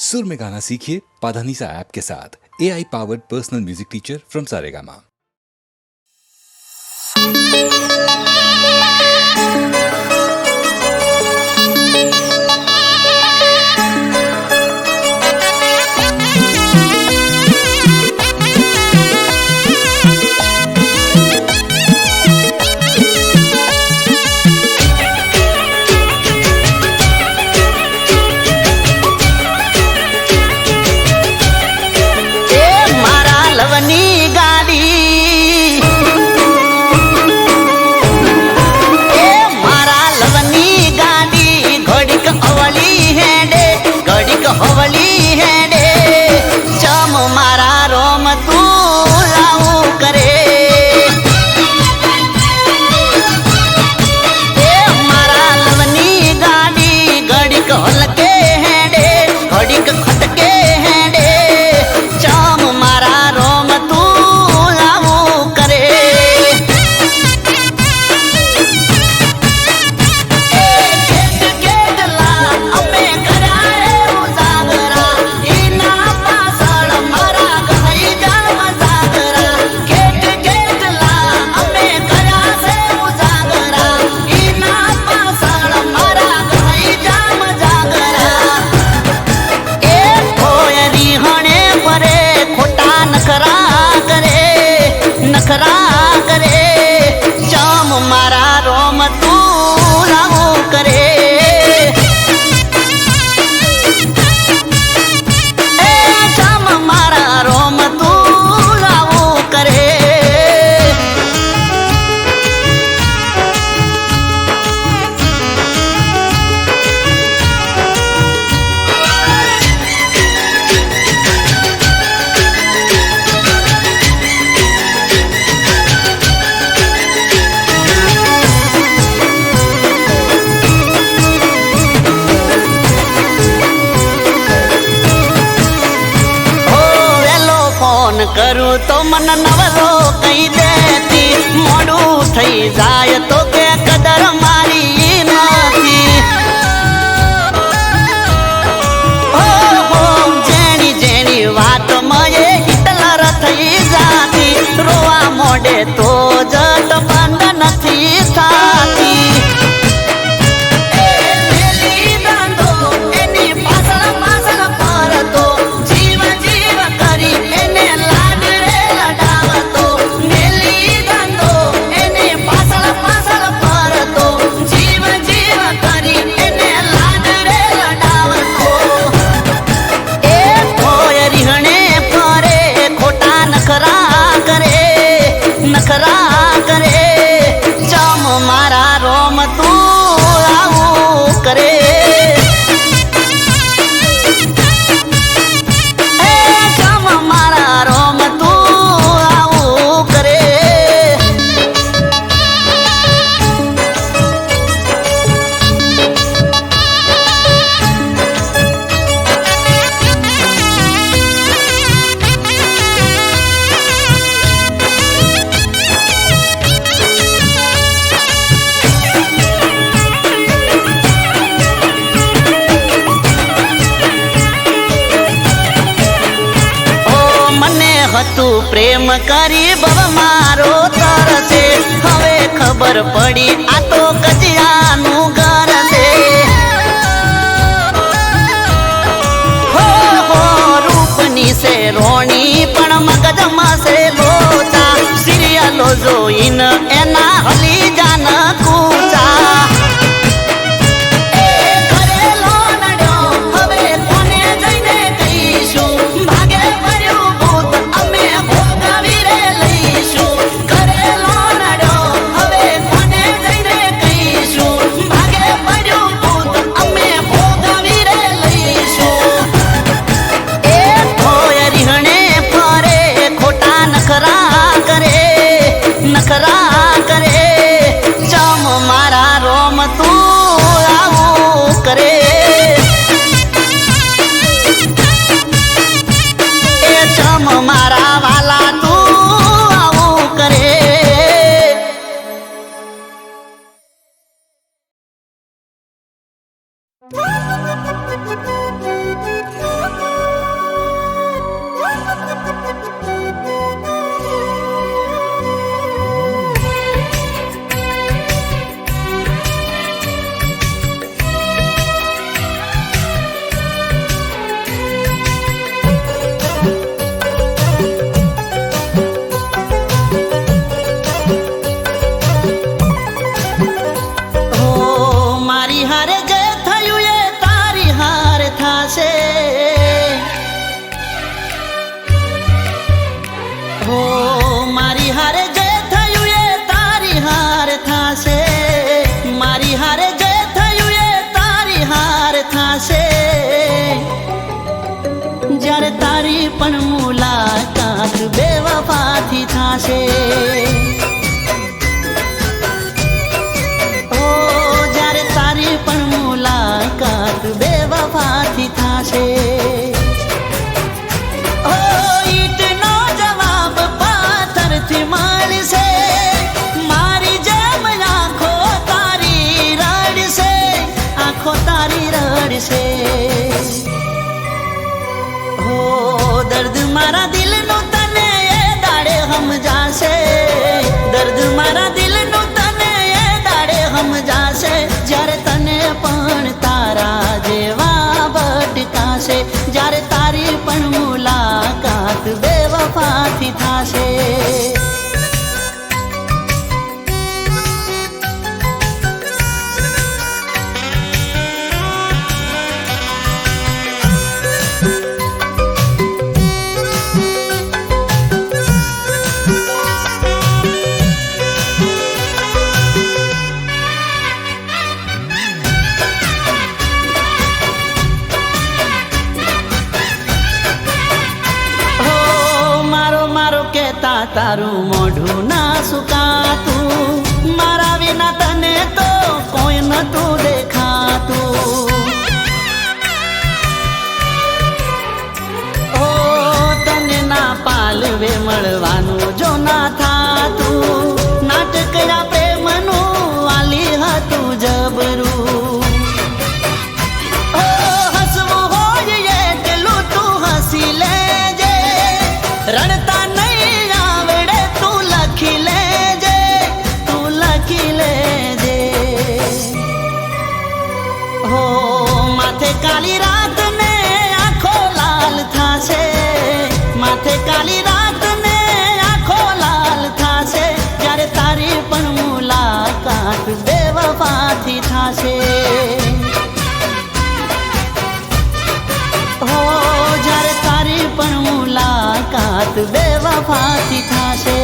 सुर में गाना सीखिए पाधानीसा ऐप के साथ। AI powered personal music teacher from Saregama. करूँ तो मन नवलो कही देती, मोड़ू थई जाय तो के कदर मारी नथी। हो जेनी जेनी वात मये हिटलर थई जाती, रोवा मोडे तो जट बंद नथी थाती। प्रेम करी बब मारो तरसे, हवे खबर पड़ी आ तो कजियानु घर से। हो रूपनी से रोणी पण मगजमा से लोचा, सीरियलो जोइन एना हली जान कूचा। પણ મુલાકાત બેવફાથી થાશે. ઓ જ્યારે તારી પણ મુલાકાત બેવફાથી થાશે. ઓ ઈટનો જવાબ પાથરથી મળશે. મારી જેમ આંખો તારી રડશે, આંખો તારી રડશે. હો દર્દ મારા દિલનું તને એ દાડે સમજાશે. દર્દ મારા દિલનું તને એ દાડે સમજાશે. જ્યારે તને પણ તારા જેવા ભટકાશે. જ્યારે તારી પણ મુલાકાત બેવફાથી થાશે. તારું મોઢું ના સુકાતું. મારા વિના તને તો કોઈ નતું દેખાતું. ઓ તને ના પાલવે મળવાનું જો ના થાતું. નાટકયા પ્રેમનું વાલી હતું જબરું. ઓ હસવું હોય એટલું તું હસી લેજે. રડતા કાલી રાત ને આંખો લાલ થાશે. માથે કાલી રાત ને આંખો લાલ થાશે. જ્યારે તારી પણ મુલાકાત બેવફાથી થાશે. હો જ્યારે તારી પણ મુલાકાત બેવફાથી થાશે.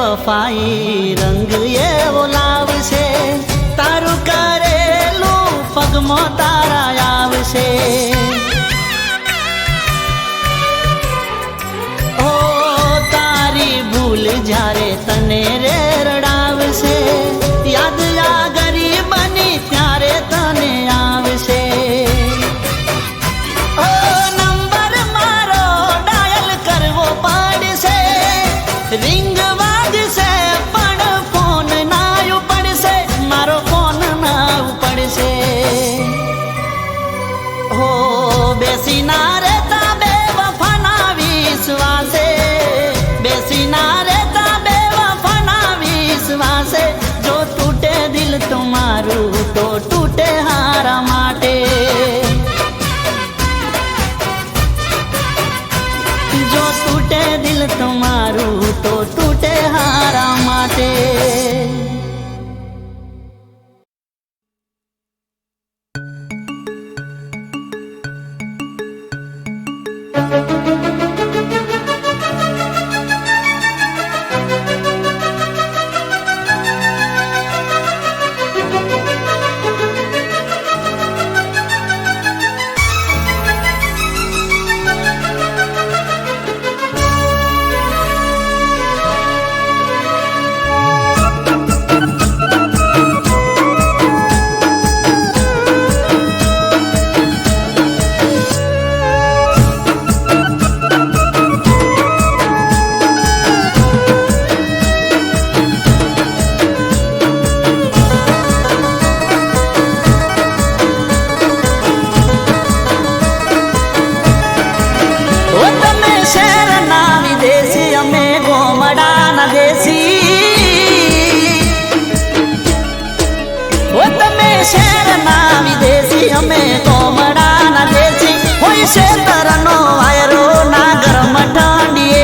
વફાઈ રંગ એવો લાવશે. તારું કરેલું પગમાં તારા આવશે. ઓ તારી ભૂલ જ્યારે તને રે રડાવશે. યાદ આ ગરીબની ત્યારે તને આવશે. ઓ નંબર મારો ડાયલ કરવો પડશે. રિંગ બેસી ના રહેતા બેવફાના વિશ્વાસે. બેસી ના રહેતા બેવફાના વિશ્વાસે. જો તૂટે દિલ તમારું તો તૂટે હારા માટે. જો તૂટે દિલ તમારું તો તૂટે હારા માટે. છે તરનો વાયરો ના ગરમ ઠંડી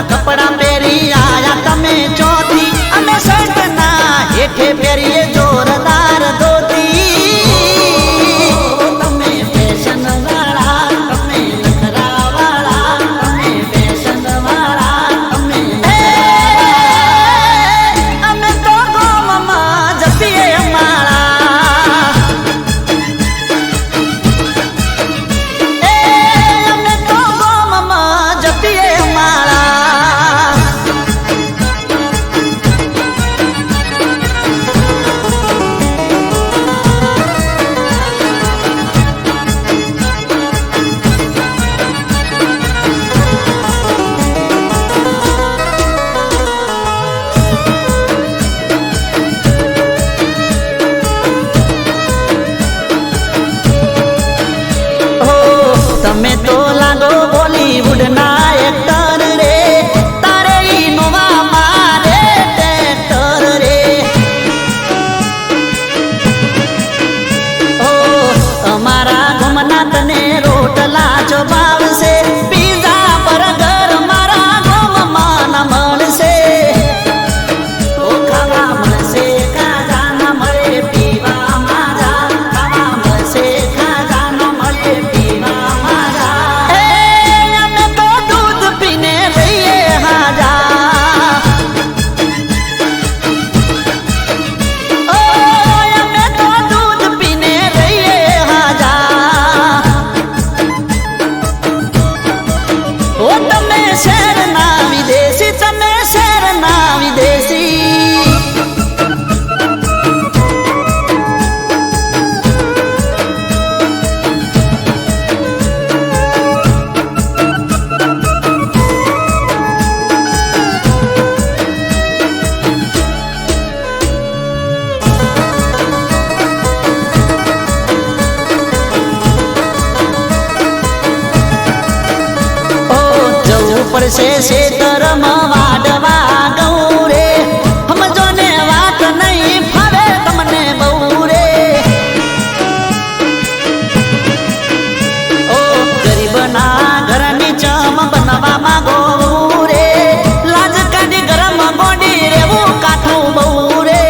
મોટા કપડા પહેરી આયા તમે ચોથી અમે શર્ટ ના હેઠે પહેરીએ જોરદાર ધોતી તમે ફેશન વાળા તમે નખરા વાળા તમે ફેશન વાળા અમે તો ગોમમાં જપીએ અમાળા અમે તો ગોમમાં જપીએ અમાળા તમે તો લાગો બોલીવુડ ના એક્ટર રે તારે ઇનોવા મારે ટ્રેક્ટર રે ઓ અમારા ગમના તને રોટલા જો ભાવશે પીઝા બર્ગર મારા ગમમાં ન મળશે ઓ ખાવા મળશે ખાજા ન મળે પીવા માજા ખાવા મળશે ખાજા ન મળે પીવા પડશે શેતરમાં વાડવા ગૌરે સમજો ને વાત નહીં ફાવે તમને બહુ રે ઓ ગરીબના ઘરની ચમ બનાવવા માંગો રે લાજ કાઢી ગરમ ગોડી રેવું કાઠું બહુ રે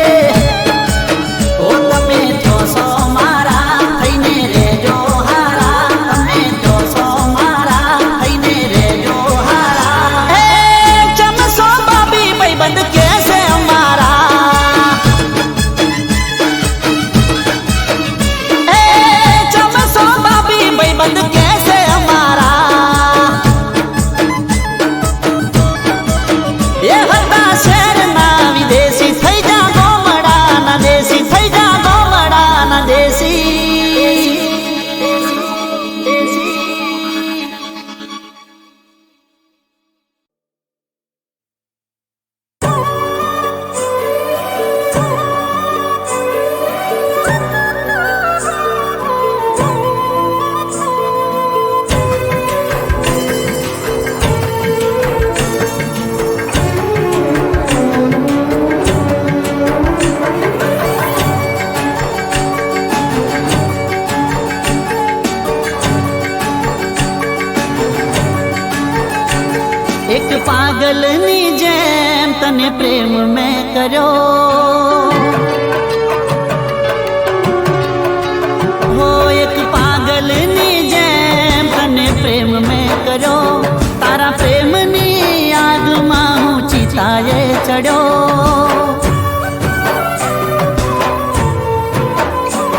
ઓ તમે જોશો મારા થઈને રેજો હારા તમે જોશો મારા થઈને રેજો બંધ કેસે અમારા ચમસો બાબી ભાઈ બંધ કેસે અમારા એ હતા શહેરના વિદેશી થઈ જા ગોમડાના દેશી થઈ જા ગોમડાના દેશી એક પાગલની જેમ તને પ્રેમ મેં કર્યો હો એક પાગલની જેમ તને પ્રેમ મેં કર્યો તારા પ્રેમની આગમાં હું ચિતાએ ચડ્યો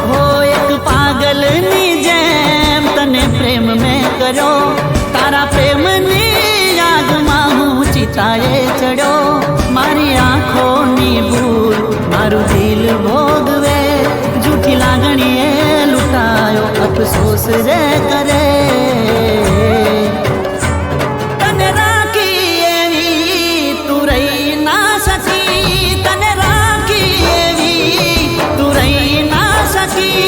હો એક પાગલની જેમ તને પ્રેમ મેં કર્યો તારા પ્રેમની ચિતાએ ચડ્યો મારી આંખોની ભૂલ મારું દિલ ભોગવે જૂઠી લાગણીએ લૂંટાયો અફસોસ રે કરે તને રાખી એવી તું રહી ના સકી તને રાખી એવી તું રહી ના સકી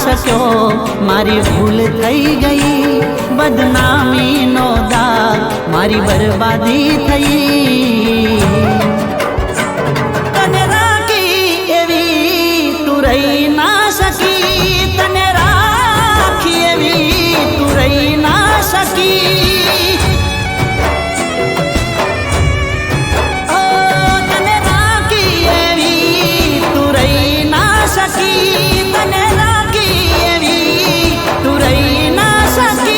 શક્યો, મારી ભૂલ થઈ ગઈ, બદનામીનો દાગ મારી બરબાદી થઈ. તને રાખી એવી તું રહી ના શકી, તને રાખી એવી તું રહી ના શકી. તને રાખી એવી તું રહી ના શકી.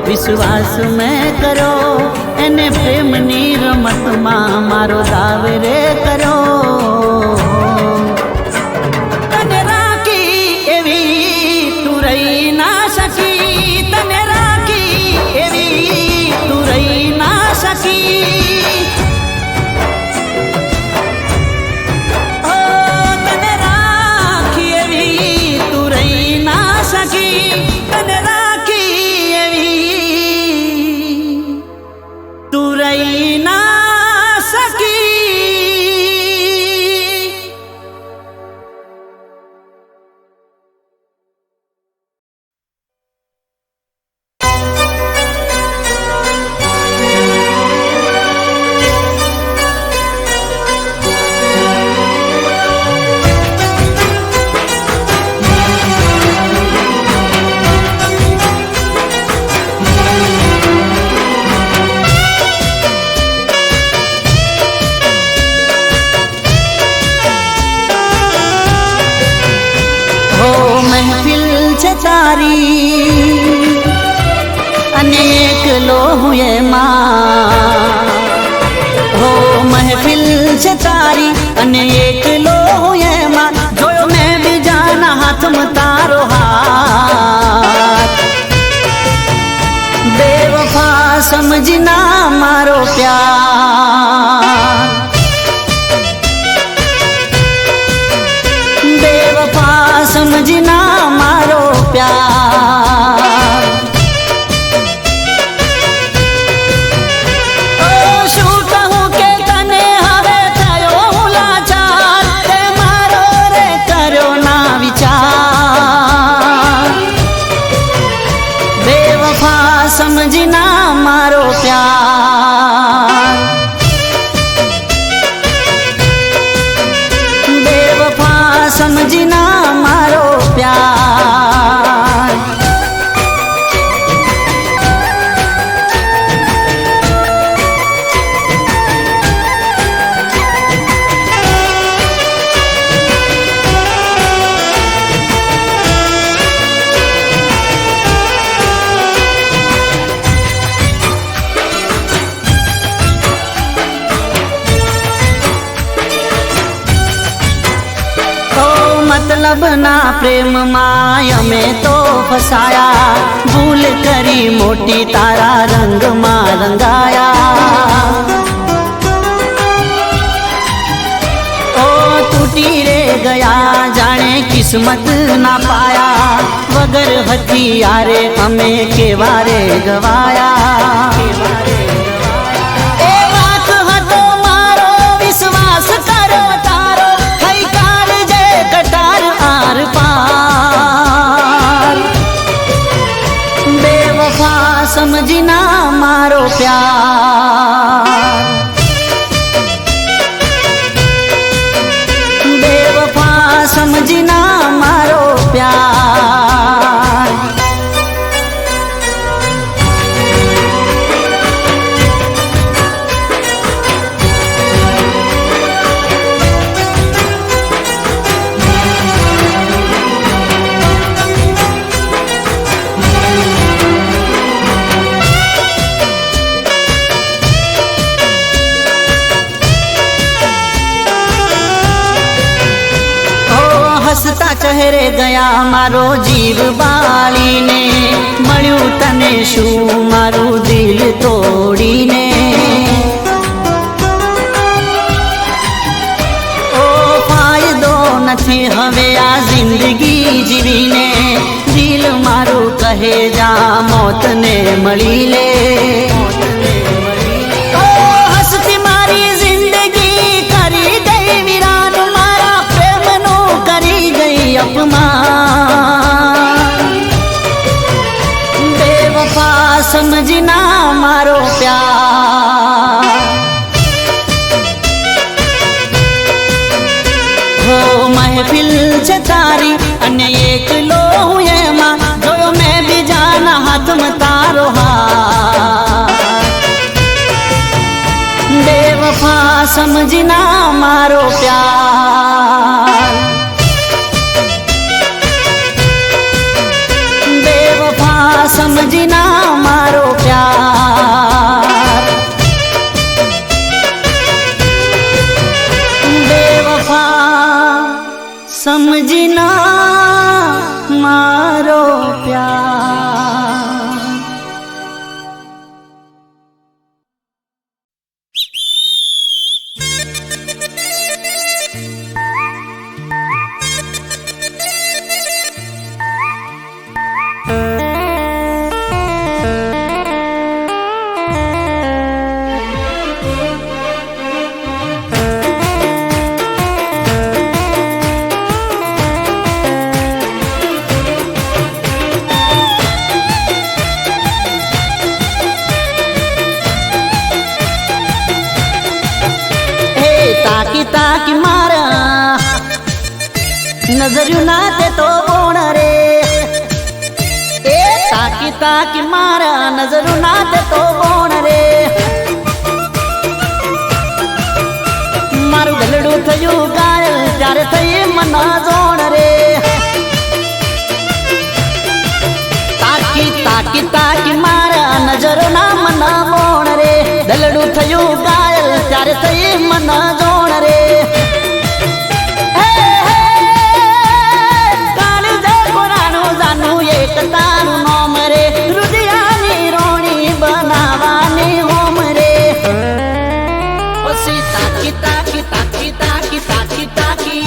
વિશ્વાસ મેં કરો એને પ્રેમની રમતમાં મારો દાવ રે કરો. તને રાખી એવી તું રહી ના શકી, તને રાખી એવી તું રહી ના શકી. તને રાખી એવી તું રહી ના શકી, તને રાખી એવી તું રહી ના શકી. તારી અને એકલો હું એમાં, હો મહેફિલ છે તારી અને એકલો હું એમાં, જોયો મેં બીજાના હાથમાં તારો હાથ. બેવફા સમજના મારો પ્યાર, બેવફા સમજના મારો પ્યાર. ઓ શું કહું કે તને હવે થયો હું લાચાર, તે મારો રે કર્યો ના વિચાર. બેવફા સમજના મારો પ્યાર, બેવફા સમજના મારો પ્યાર. મતલબ ના પ્રેમમાં અમે તો ફસાયા, ભૂલ કરી મોટી તારા રંગમાં રંગાયા. ઓ તૂટી રે ગયા જાણે કિસ્મત ના પાયા, વગર હથિયારે અમે કેવા રે ગવાયા. એ વાત હતો મારો વિશ્વાસ કરો તારો, થઈ કાળજે કટાર આર પાર. બેવફા સમજના મારો પ્યાર, બેવફા સમજના મારો પ્યાર. શહેરે ગયા મારો જીવ બાળીને, મળ્યું તને શું મારું દિલ તોડીને. ઓ ફાયદો નથી હવે આ જિંદગી જીવીને, દિલ મારું કહે જા મોતને મળી લે. ઓ હસતી મારી જિંદગી કરી ગઈ વિરાન, મારા પ્રેમનું કરી ગઈ અપમાન. બેવફા સમજના મારો પ્યાર, હો મહેફિલ છે તારી અને એકલો હું એમાં, જોયો મેં બીજાના હાથમાં તારો હાથ. બેવફા સમજના મારો પ્યાર, બેવફા સમજના મારો પ્યાર. બેવફા સમજના મારો પ્યાર. તાકી તાકી મારા નજર્યું ના તે તો બોણ રે. એ તાકી તાકી મારા નજરું ના તે તો બોણ રે. મારું ગલડું થયું ગાયલ ત્યારે થઈ મન જોણ રે. તાકી તાકી તાકી મારા નજરો ના મન બોણ રે. ગલડું થયું ગાયલ ત્યારે થઈ મન જોણ રે. તારું નોમ રે રુદિયાની રોણી બનાવાની હોમ રે. પછી તાકી તાકી તાકી તાકી તાકી તાકી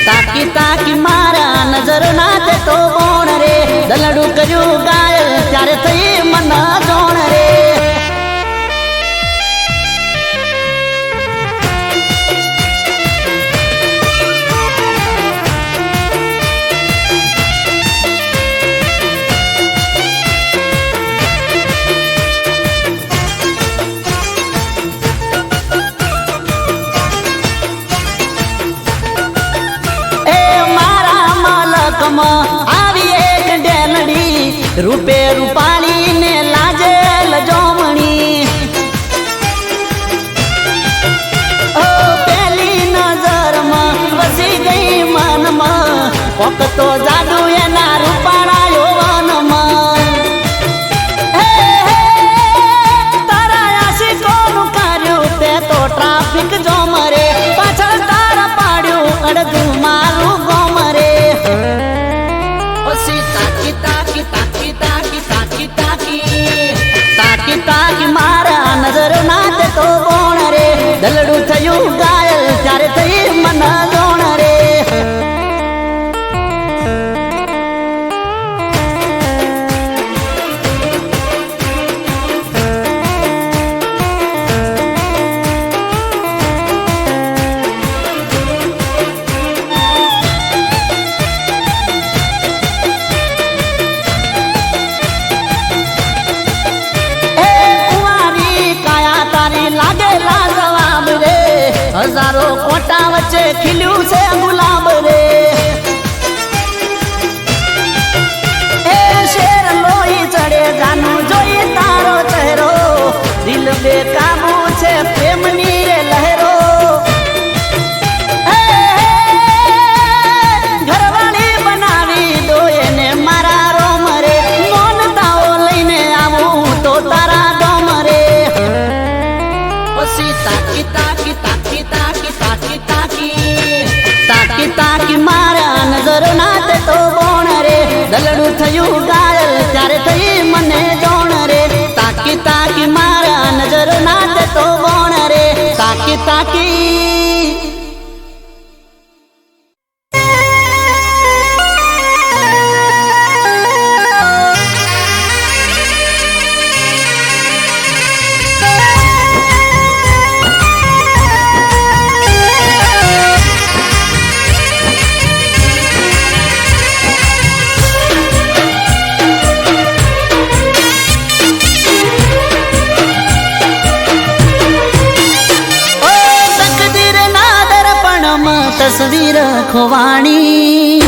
તાકી તાકી મારા નજર ના તે તો બોણ રે. દલડું કર્યું ગાયલ ત્યારે થઈ મન જોણ રે. આવી એક ડેલડી રૂપે રૂપાળી ને લાજે લજોમણી. ઓ પેલી નજરમાં વસી ગઈ મનમાં, કોક તો જાદુ એના રૂપાળા યૌવનમાં. તારા આશિકોનું કર્યું તે તો ટ્રાફિક જોમ રે. પાછળ તારા પાડ્યું અડધું મારું ગોમ રે. તાકી તાકી તાકી તાકી તાકી તાકી તાકી તાકી મારા નજર ના તે તો બોણ રે. દલડું થયું ગાયલ ત્યારે થઈ મન જોણ રે. હજારો કોટા વચ્ચે ખીલ્યું છે ગુલાબ રે. એ શેર લોહી ચડે જાનું જોઈ તારો ચહેરો. દિલ બેકાબુ છે પ્રેમની રે લહેરો. ઘરવાળી બનાવી દો એને મારા રોમ રે. મોનતાઓ લઈને આવું તો તારા ડોમ રે. પછી તાકી તાકી તાકી તાકી તાકી તાકી તાકી તાકી થયું ગાયલ ત્યારે થઈ મને જોણ રે તાકી તાકી મારા નજર ના દેતો ગોણ રે તાકી તાકી તસવીર ખોવાણી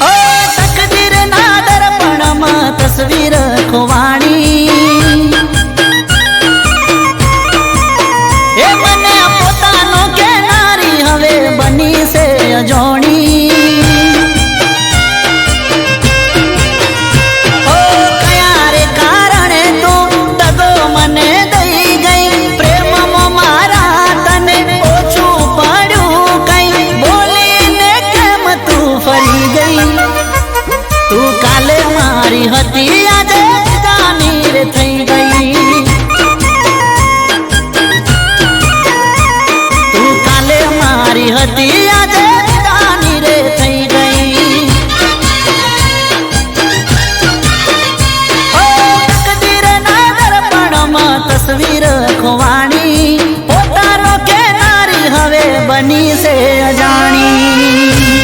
ઓ તકદીર ના દર્પણમાં તસવીર ખોવાણી એ મને પોતાનો કેનારી હવે બની છે અજોણી ઓ કયા રે કારણે તું દગો મને દઈ ગઈ પ્રેમમાં મારા તું કાલે મારી હતી આજે જાની રે થઈ ગઈ તું કાલે મારી હતી આજે જાની રે થઈ ગઈ ઓ તકદીર ના દર્પણમાં તસવીર ખોવાણી પોતાનો કેનારી હવે બની છે અજાણી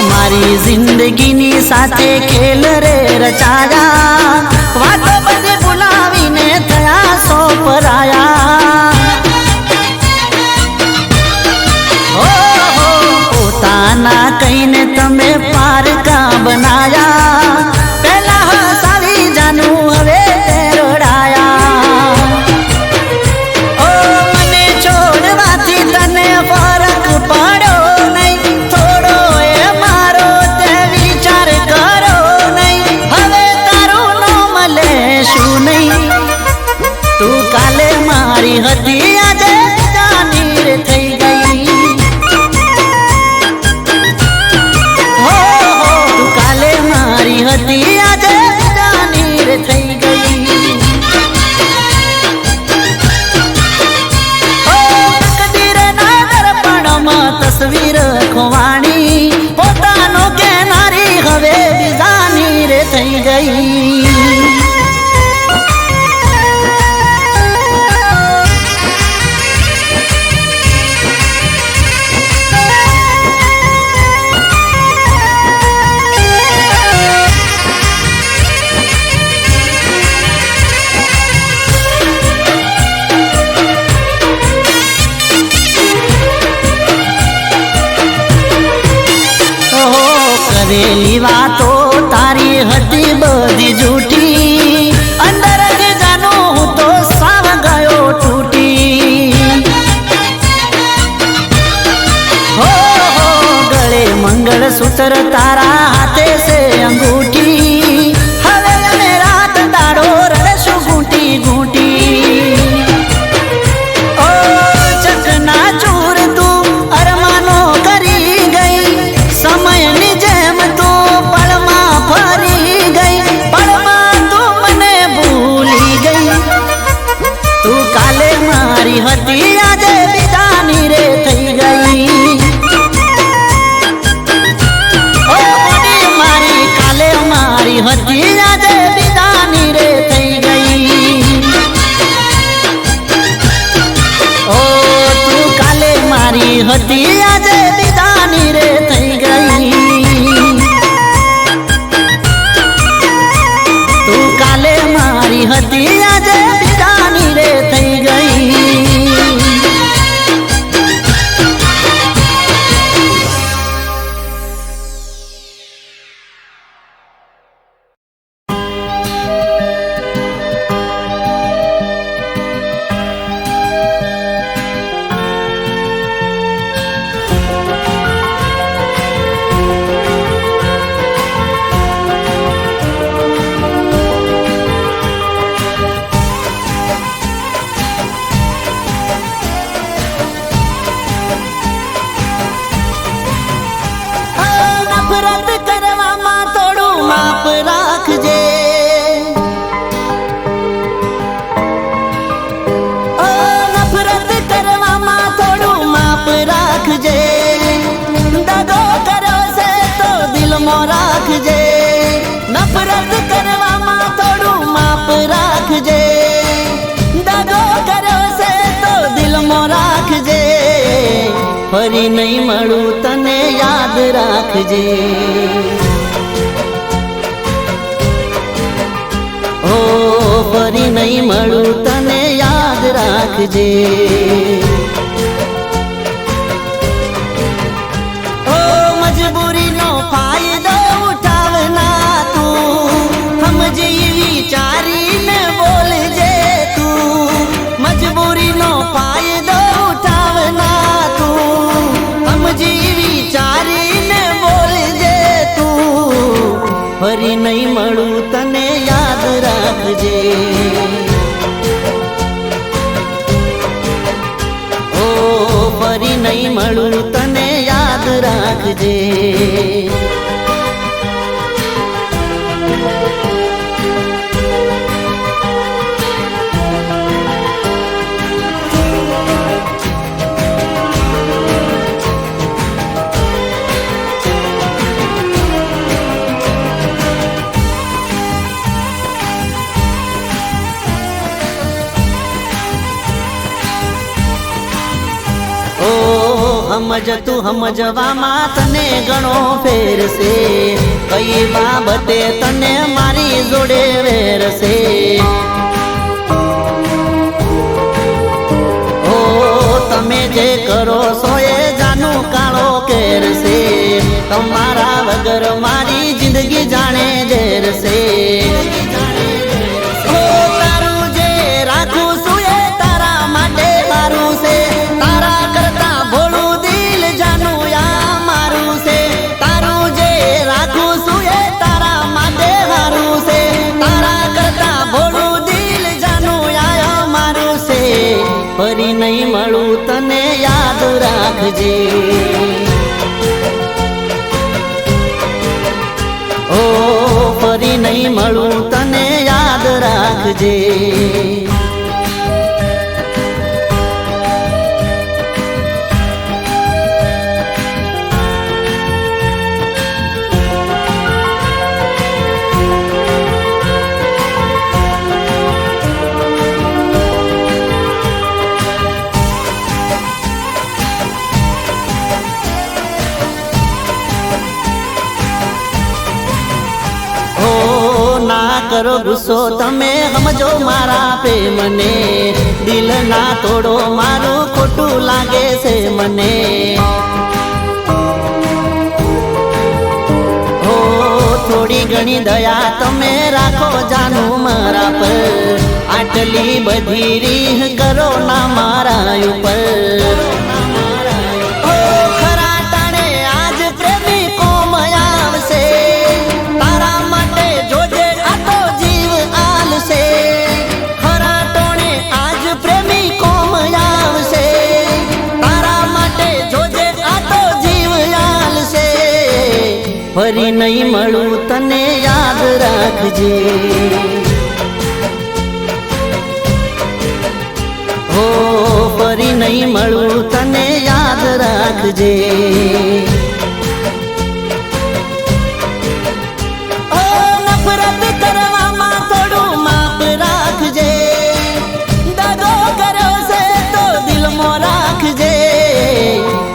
મારી જિંદગીની સાથે ખેલ રે રચાયા વાતો બધી ભૂલાવીને થયા સો પરાયા પોતાના કહીને તમે પારકા બનાયા પેલા હસાવી જાનું હવે રડાયા ઓ મને છોડવાથી તને ફરક પડ્યો તું કાલે મારી હતી આજે જાની રે થઈ ગઈ હો તું કાલે મારી હતી આજે જાની રે થઈ ગઈ હો તકદીર ના દર્પણમાં તસવીર ખોવાણી પોતાનો કેનારી હવે બીજાની રે થઈ ગઈ કરેલી વાતો તારી હતી બધી જૂઠી અંદર જ જાનું હું તો સાવ ગયો તૂટી હો ગળે મંગળસૂત્ર તારા હાથે છે અંગૂઠી હવે અમે રાત દાડો રડશું ઘૂંટી ઘૂંટી ઓ ચકના ચૂર તું અરમાનો કરી ગઈ સમયની જેમ તું પળમાં ફરી ગઈ પળમાં તું મને ભૂલી ગઈ તું કાલે મારી હતી આજે બીજાની રે થઈ ગઈ ઓ મારી કાલે મારી હતી આજે બીજાની રે થઈ ગઈ ઓ તું કાલે મારી હતી આજે બીજાની રે થઈ ગઈ તું કાલે મારી હતી આજે બીજાની રે થઈ ગઈ ફરી નહીં મળું તને યાદ રાખજે. ઓ ફરી નહીં મળું તને યાદ રાખજે. ઓ મજબૂરીનો ફાયદો ઉઠાવના તું સમજી વિચારીને બોલજે તું. મજબૂરીનો ફાયદો ઉઠાવના તું સમજી વિચારીને બોલજે તું. ફરી નહીં મળું તને યાદ રાખજે. ઓ ફરી નહીં મળું તને યાદ રાખજે. સમજ તું સમજવામાં તને ઘણો ફેરશે. કઈ બાબતે તને મારી જોડે વેરશે. ઓ તમે જે કરો છો એ જાનું કાળો કેરશે. તમારા વગર મારી જિંદગી જાણે ઝેરશે. ઓ તારું જે રાખું છું એ તારા માટે મારું છે. તારા કરતા ભોળું ફરી નહીં મળું તને યાદ રાખજે. ઓ ફરી નહીં મળું તને યાદ રાખજે. કરો ગુસ્સો તમે સમજો મારા પ્રેમને. દિલ ના તોડો મારું ખોટું લાગે છે મને. ઓ થોડી ઘણી દયા તમે રાખો જાનું મારા પર. આટલી બધી રીહ કરો ના મારા ઉપર. ખરા ટાણે આજ પ્રેમી કોમ આવશે. તારા માટે જોજે ખરા ટોણે આજ પ્રેમી કોમ આવશે. તારા માટે જોજે આ તો જીવ આલશે. ફરી નહીં મળું તને યાદ રાખજે. ઓ ફરી નહીં મળું તને યાદ રાખજે. ઓ નફરત કરવામાં થોડું માપ રાખજે. દગો કર્યો છે તો દિલમાં રાખજે.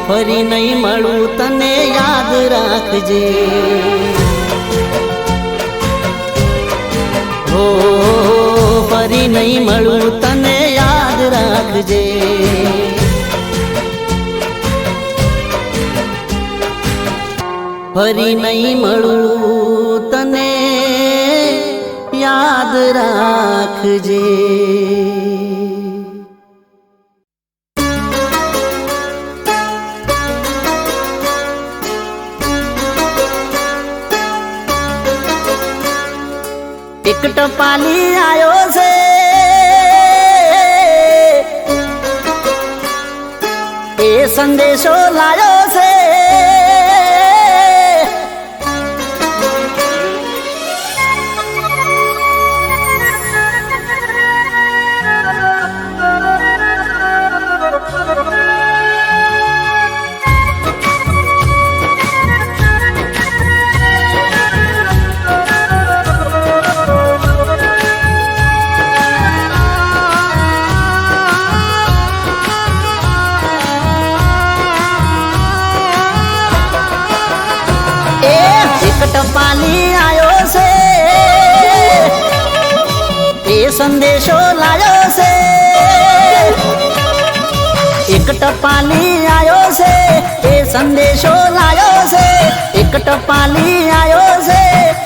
ફરી નહીં મળું તને યાદ રાખજે. ઓ ફરી નહીં મળું તને યાદ રાખજે. ફરી નહીં મળું તને યાદ રાખજે. એક ટપાલી આયો છે એ સંદેશો લાયો છે. ટપાલી આયો છે એ સંદેશો લાયો છે એક ટપાલી આયો છે એ સંદેશો લાયો છે એક ટપાલી આયો છે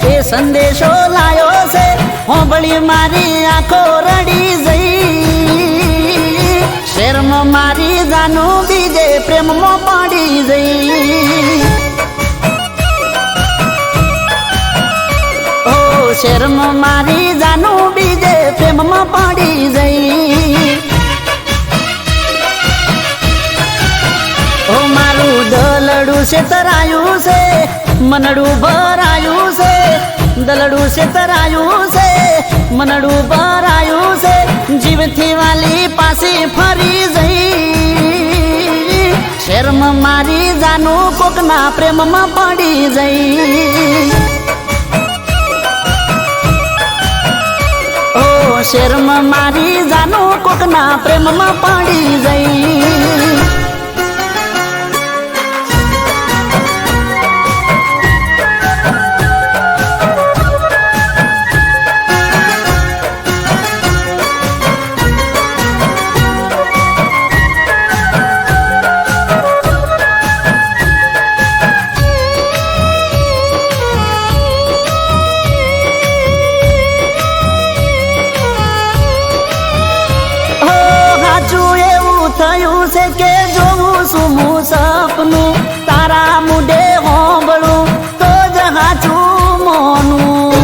એ સંદેશો લાયો છે હોંભળી મારી આંખો રડી જઈ શેરમાં મારી જાનું બીજે પ્રેમમાં પડી જઈ ઓ શેરમાં મારી જાનું બીજે પ્રેમમાં પડી જઈ ઓ મારું દલડું છે તરાયું છે મનડું ભરાયું છે દલડું છે તરાયું છે મનડું ભરાયું છે જીવથી વાલી પાછી ફરી જઈ શેરમાં મારી જાનું કોકના પ્રેમમાં પડી જઈ ઓ શેરમાં મારી જાનું કોકના પ્રેમમાં પડી જઈ થયું છે કે જોવું છું હું સપનું તારા મુઢે હોંભળું તો જ હાચું મોનું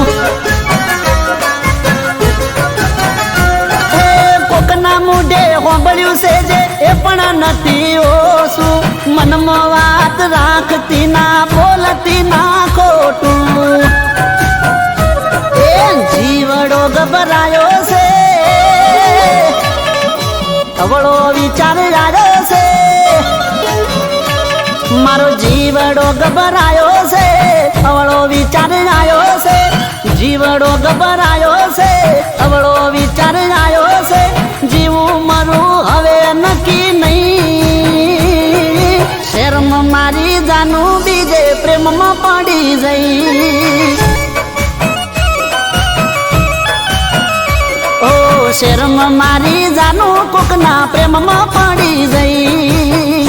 કોકના મુઢે હોંભળ્યું છે જે એ પણ નથી ઓછું મનમાં વાત રાખતી ના બોલતી ના ખોટું એ જીવડો ગભરાયો છે અવળો વિચાર આવ્યો છે મારો જીવડો ગભરાયો છે અવળો વિચાર આવ્યો છે જીવડો ગભરાયો છે અવળો વિચાર આવ્યો છે જીવું મરું હવે નક્કી નહીં શેરમાં મારી જાનું બીજે પ્રેમમાં પડી જઈ શેરમાં મારી જાનું કોકના પ્રેમમાં પડી જઈ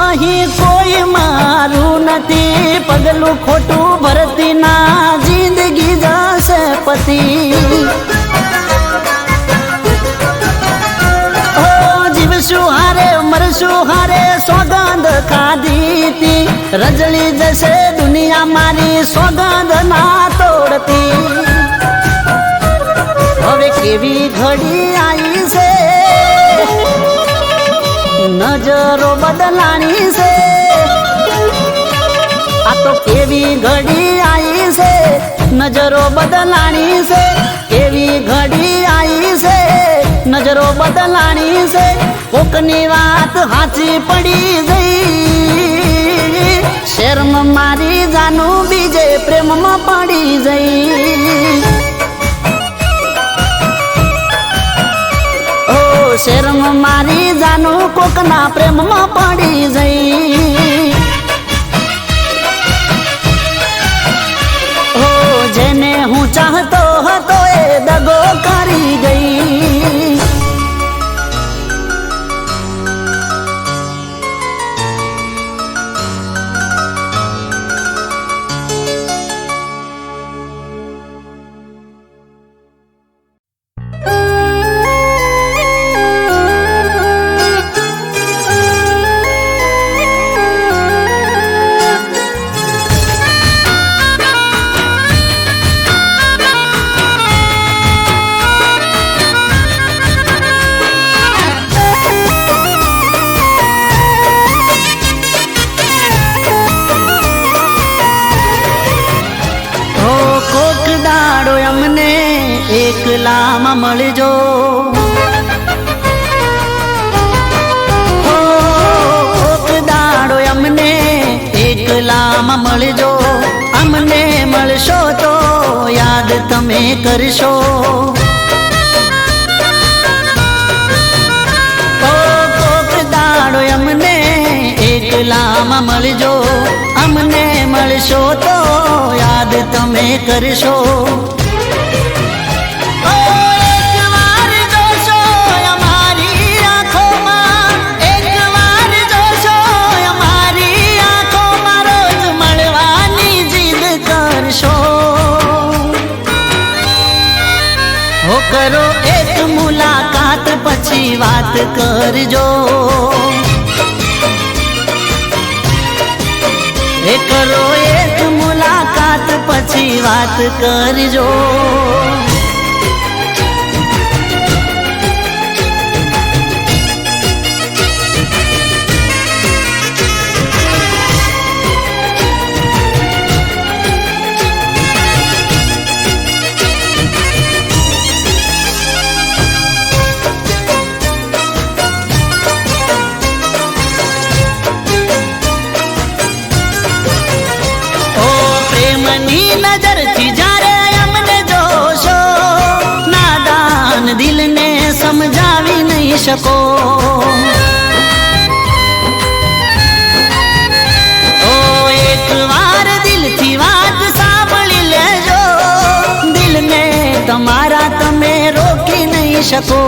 અહીં કોઈ મારું નથી પગલું ખોટું ભરતી ના જિંદગી જશે પતિ ઓ જીવશું હારે મરશું હારે સોગંદ ખાધી તી રજળી જશે દુનિયા મારી સોગંદ ના તોડતી હવે કેવી ઘડી આવી છે નજરો બદલાણી છે આ તો કેવી ઘડી આવી છે નજરો બદલાણી છે કેવી ઘડી આવી છે નજરો બદલાણી છે કોકની વાત હાચી પડી ગઈ શેરમાં મારી જાનું બીજે પ્રેમમાં પડી જઈ શેરમાં મારી જાનું કોકના પ્રેમમાં પડી જઈ હો જેને હું ચાહતો હતો એ દગો કરી ગઈ એકલામાં મળજો. કોક દાડો અમને એકલામાં મળજો. અમને મળશો તો યાદ તમે કરશો. કોક દાડો અમને એકલામાં મળજો. અમને મળશો તો યાદ તમે કરશો. એકવાર જોશો અમારી આંખોમાં, એકવાર જોશો અમારી આંખોમાં, રોજ મળવાની જીદ કરશો. હો કરો એક મુલાકાત પછી વાત કરજો. કરો એક મુલાકાત પછી વાત કરજો. નજરથી જ્યારે અમને જોશો, નાદાન દિલને સમજાવી નહીં શકો. ઓ એકવાર દિલથી વાત સાંભળી લેજો. દિલને તમારા તમે રોકી નહીં શકો.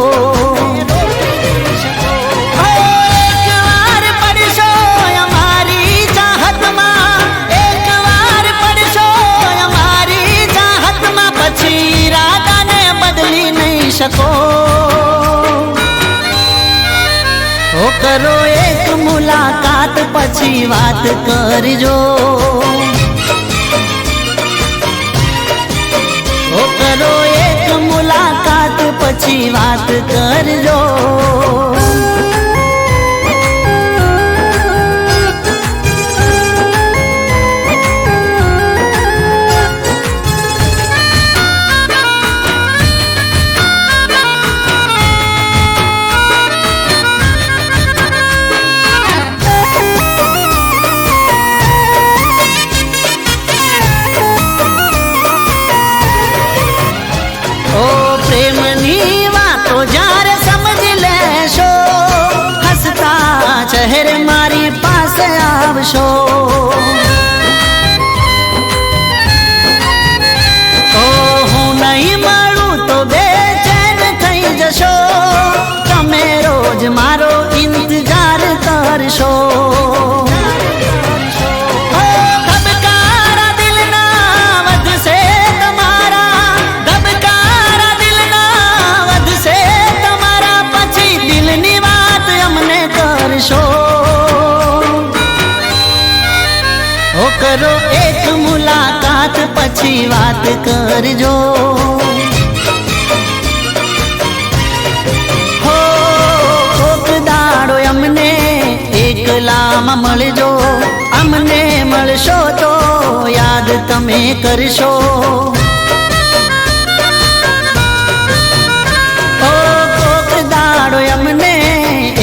ઓ કરો એક મુલાકાત પછી વાત કરજો. ઓ કરો એક મુલાકાત પછી વાત કરજો. ચહેરે મારી પાસે આવશો. ઓ હું નહીં મળું તો બેચેન થઈ જશો. તમે રોજ મારો ઇંતજાર કરશો. ધબકારા દિલના વધશે તમારા, ધબકારા દિલના વધશે તમારા. પછી દિલની વાત અમને કરશો. ઓ કરો એક મુલાકાત પછી વાત કરજો. હો કોક દાડો અમને એકલામાં મળજો. અમને મળશો તો યાદ તમે કરશો. કોક દાડો અમને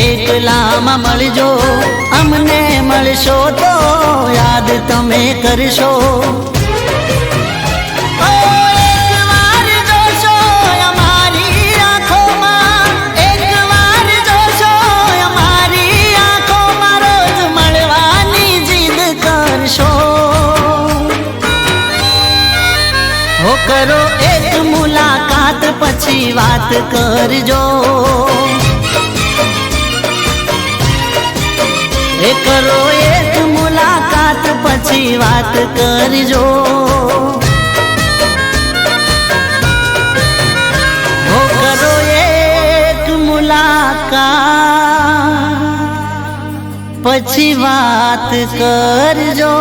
એકલામાં મળજો. અમને મળશો તો યાદ તમે કરશો. એકવાર જોશો અમારી આંખોમાં, એકવાર જોશો અમારી આંખોમાં, રોજ મળવાની જીદ કરશો. હો કરો એક મુલાકાત પછી વાત કરજો. કરો એક મુલાકાત પછી વાત કરજો. ઓ કરો એક મુલાકાત પછી વાત કરજો.